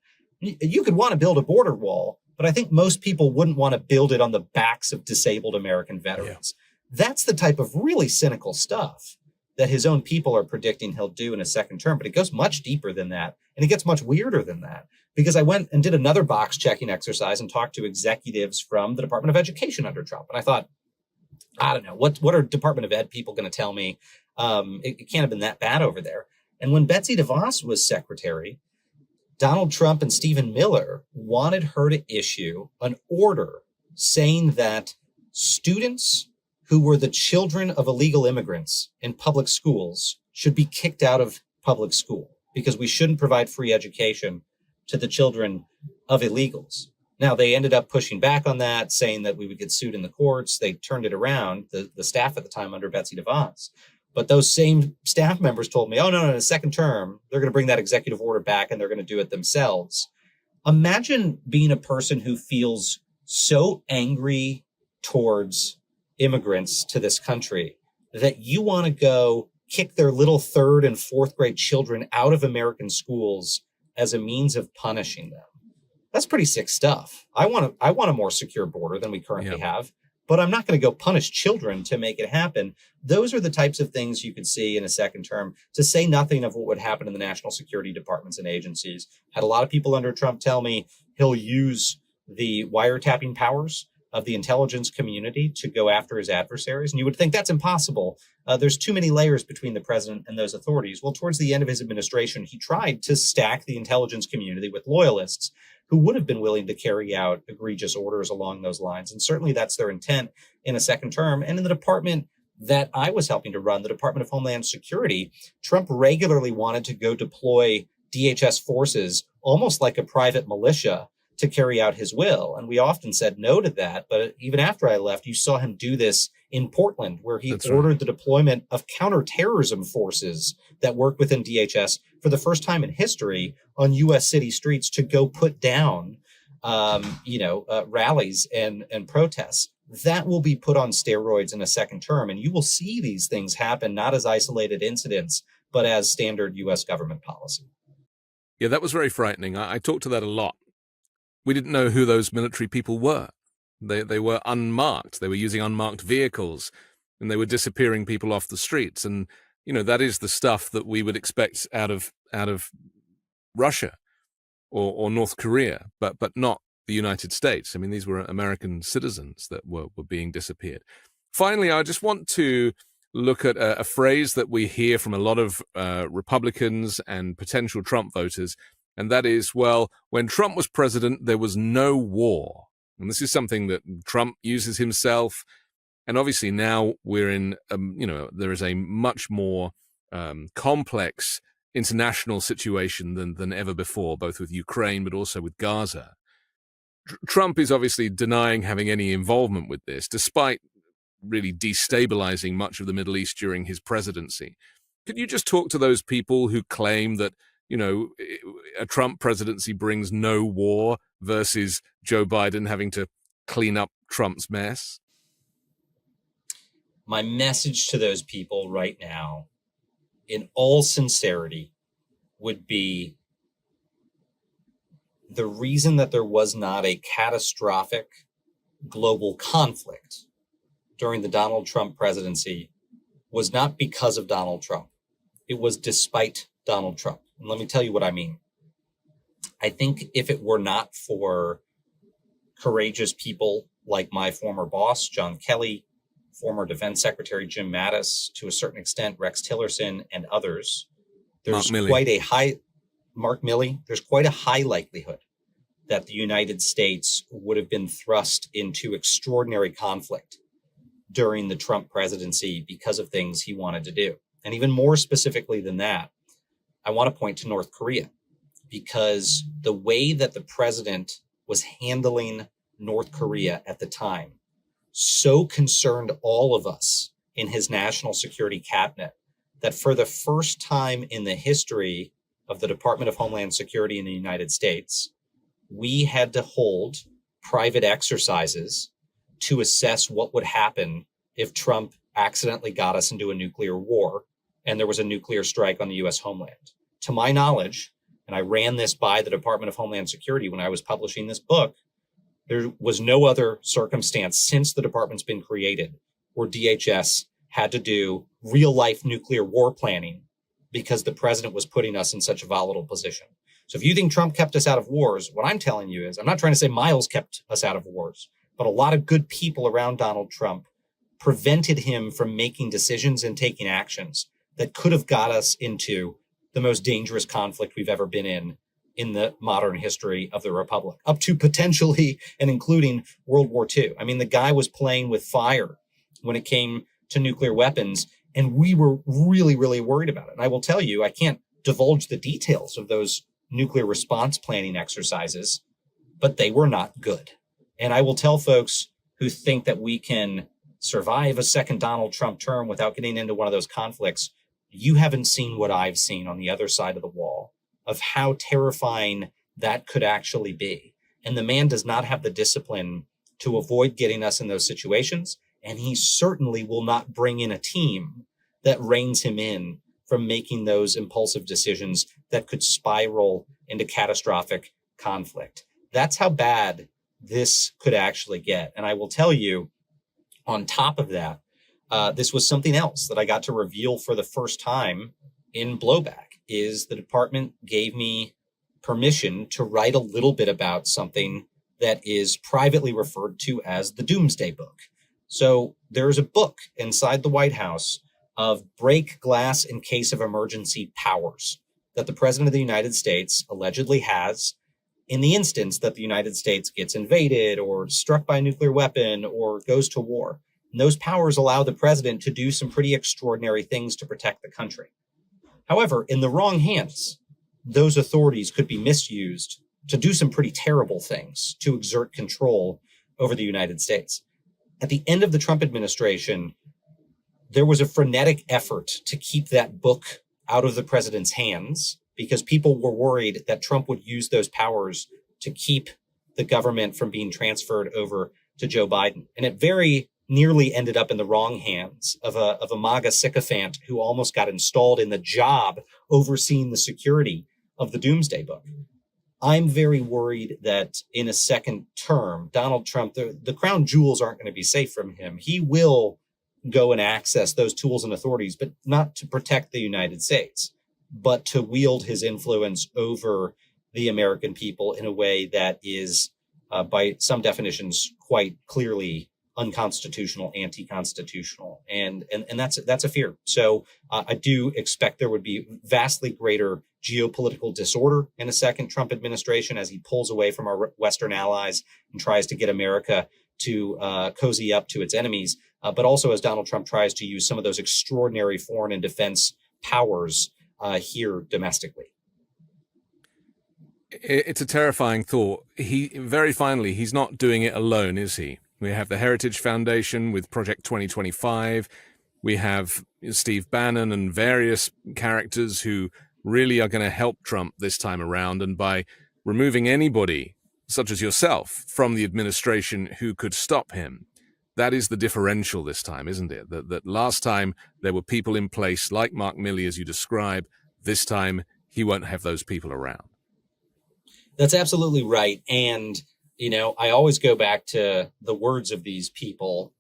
You could want to build a border wall, but I think most people wouldn't want to build it on the backs of disabled American veterans. Yeah. That's the type of really cynical stuff that his own people are predicting he'll do in a second term, but it goes much deeper than that. And it gets much weirder than that because I went and did another box checking exercise and talked to executives from the Department of Education under Trump. And I thought, I don't know, what are Department of Ed people going to tell me? It can't have been that bad over there. And when Betsy DeVos was secretary, Donald Trump and Stephen Miller wanted her to issue an order saying that students who were the children of illegal immigrants in public schools should be kicked out of public school because we shouldn't provide free education to the children of illegals. Now, they ended up pushing back on that, saying that we would get sued in the courts. They turned it around, the staff at the time under Betsy DeVos. But those same staff members told me, oh, no, in the second term, they're going to bring that executive order back and they're going to do it themselves. Imagine being a person who feels so angry towards immigrants to this country that you want to go kick their little third and fourth grade children out of American schools as a means of punishing them. That's pretty sick stuff. I want a more secure border than we currently have, but I'm not going to go punish children to make it happen. Those are the types of things you could see in a second term, to say nothing of what would happen in the national security departments and agencies. Had a lot of people under Trump tell me he'll use the wiretapping powers of the intelligence community to go after his adversaries. And you would think that's impossible. There's too many layers between the president and those authorities. Well, towards the end of his administration, he tried to stack the intelligence community with loyalists who would have been willing to carry out egregious orders along those lines. And certainly that's their intent in a second term. And in the department that I was helping to run, the Department of Homeland Security, Trump regularly wanted to go deploy DHS forces almost like a private militia to carry out his will. And we often said no to that. But even after I left, you saw him do this in Portland, where he ordered the deployment of counterterrorism forces that work within DHS for the first time in history on U.S. city streets to go put down, rallies and protests. That will be put on steroids in a second term. And you will see these things happen, not as isolated incidents, but as standard U.S. government policy. Yeah, that was very frightening. I talked to that a lot. We didn't know who those military people were. They were unmarked. They were using unmarked vehicles, and they were disappearing people off the streets. And, that is the stuff that we would expect out of Russia or North Korea, but not the United States. I mean, these were American citizens that were being disappeared. Finally, I just want to look at a phrase that we hear from a lot of Republicans and potential Trump voters, and that is, well, when Trump was president, there was no war. And this is something that Trump uses himself. And obviously now we're in, there is a much more complex international situation than ever before, both with Ukraine, but also with Gaza. Trump is obviously denying having any involvement with this, despite really destabilizing much of the Middle East during his presidency. Could you just talk to those people who claim that, a Trump presidency brings no war versus Joe Biden having to clean up Trump's mess? My message to those people right now, in all sincerity, would be the reason that there was not a catastrophic global conflict during the Donald Trump presidency was not because of Donald Trump. It was despite Donald Trump. And let me tell you what I mean. I think if it were not for courageous people like my former boss, John Kelly, former Defense Secretary Jim Mattis, to a certain extent, Rex Tillerson and others, there's quite a high likelihood that the United States would have been thrust into extraordinary conflict during the Trump presidency because of things he wanted to do. And even more specifically than that, I want to point to North Korea, because the way that the president was handling North Korea at the time so concerned all of us in his national security cabinet that for the first time in the history of the Department of Homeland Security in the United States, we had to hold private exercises to assess what would happen if Trump accidentally got us into a nuclear war and there was a nuclear strike on the U.S. homeland. To my knowledge, and I ran this by the Department of Homeland Security when I was publishing this book, there was no other circumstance since the department's been created where DHS had to do real-life nuclear war planning because the president was putting us in such a volatile position. So if you think Trump kept us out of wars, what I'm telling you is, I'm not trying to say Miles kept us out of wars, but a lot of good people around Donald Trump prevented him from making decisions and taking actions that could have got us into the most dangerous conflict we've ever been in the modern history of the Republic, up to potentially and including World War II. I mean, the guy was playing with fire when it came to nuclear weapons, and we were really, really worried about it. And I will tell you, I can't divulge the details of those nuclear response planning exercises, but they were not good. And I will tell folks who think that we can survive a second Donald Trump term without getting into one of those conflicts, you haven't seen what I've seen on the other side of the wall of how terrifying that could actually be. And the man does not have the discipline to avoid getting us in those situations. And he certainly will not bring in a team that reins him in from making those impulsive decisions that could spiral into catastrophic conflict. That's how bad this could actually get. And I will tell you, on top of that, this was something else that I got to reveal for the first time in Blowback, is the department gave me permission to write a little bit about something that is privately referred to as the Doomsday Book. So there's a book inside the White House of break glass in case of emergency powers that the President of the United States allegedly has in the instance that the United States gets invaded or struck by a nuclear weapon or goes to war. And those powers allow the president to do some pretty extraordinary things to protect the country. However, in the wrong hands, those authorities could be misused to do some pretty terrible things to exert control over the United States. At the end of the Trump administration, there was a frenetic effort to keep that book out of the president's hands because people were worried that Trump would use those powers to keep the government from being transferred over to Joe Biden. And it very nearly ended up in the wrong hands of a MAGA sycophant who almost got installed in the job overseeing the security of the Doomsday Book. I'm very worried that in a second term, Donald Trump, the crown jewels aren't going to be safe from him. He will go and access those tools and authorities, but not to protect the United States, but to wield his influence over the American people in a way that is, by some definitions, quite clearly unconstitutional, anti-constitutional. And that's a fear. So I do expect there would be vastly greater geopolitical disorder in a second Trump administration as he pulls away from our Western allies and tries to get America to cozy up to its enemies. But also as Donald Trump tries to use some of those extraordinary foreign and defense powers here domestically. It's a terrifying thought. He's not doing it alone, is he? We have the Heritage Foundation with Project 2025. We have Steve Bannon and various characters who really are going to help Trump this time around. And by removing anybody, such as yourself, from the administration who could stop him, that is the differential this time, isn't it? That last time there were people in place like Mark Milley, as you describe. This time he won't have those people around. That's absolutely right. And, you know, I always go back to the words of these people.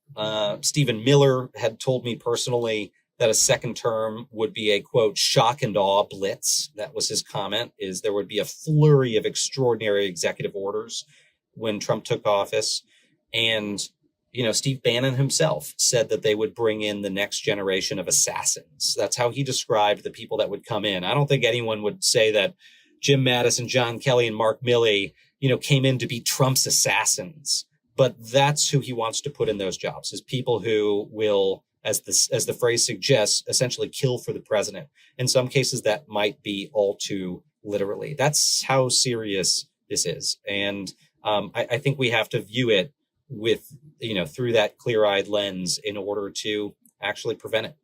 Stephen Miller had told me personally that a second term would be a, quote, shock and awe blitz. That was his comment, is there would be a flurry of extraordinary executive orders when Trump took office. And, you know, Steve Bannon himself said that they would bring in the next generation of assassins. That's how he described the people that would come in. I don't think anyone would say that Jim Mattis, John Kelly, and Mark Milley, you know, came in to be Trump's assassins. But that's who he wants to put in those jobs, is people who will, as the phrase suggests, essentially kill for the president. In some cases, that might be all too literally. That's how serious this is. And I think we have to view it with, you know, through that clear-eyed lens in order to actually prevent it.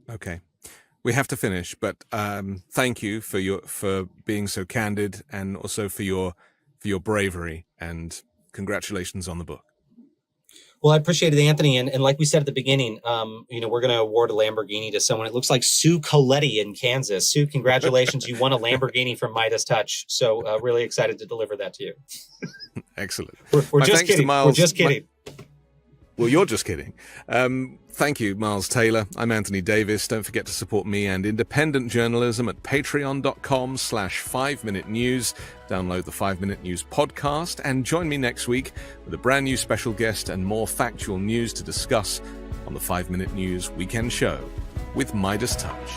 Okay. We have to finish, but thank you for being so candid, and also for your bravery, and congratulations on the book. Well, I appreciate it, Anthony. And like we said at the beginning, you know, we're going to award a Lamborghini to someone. It looks like Sue Coletti in Kansas. Sue, congratulations. You won a Lamborghini from Midas Touch. So really excited to deliver that to you. Excellent. We're just kidding. We're just kidding. Well, you're just kidding. Thank you, Miles Taylor. I'm Anthony Davis. Don't forget to support me and independent journalism at patreon.com/5Minute News. Download the 5 Minute News podcast and join me next week with a brand new special guest and more factual news to discuss on the 5 Minute News Weekend Show with Midas Touch.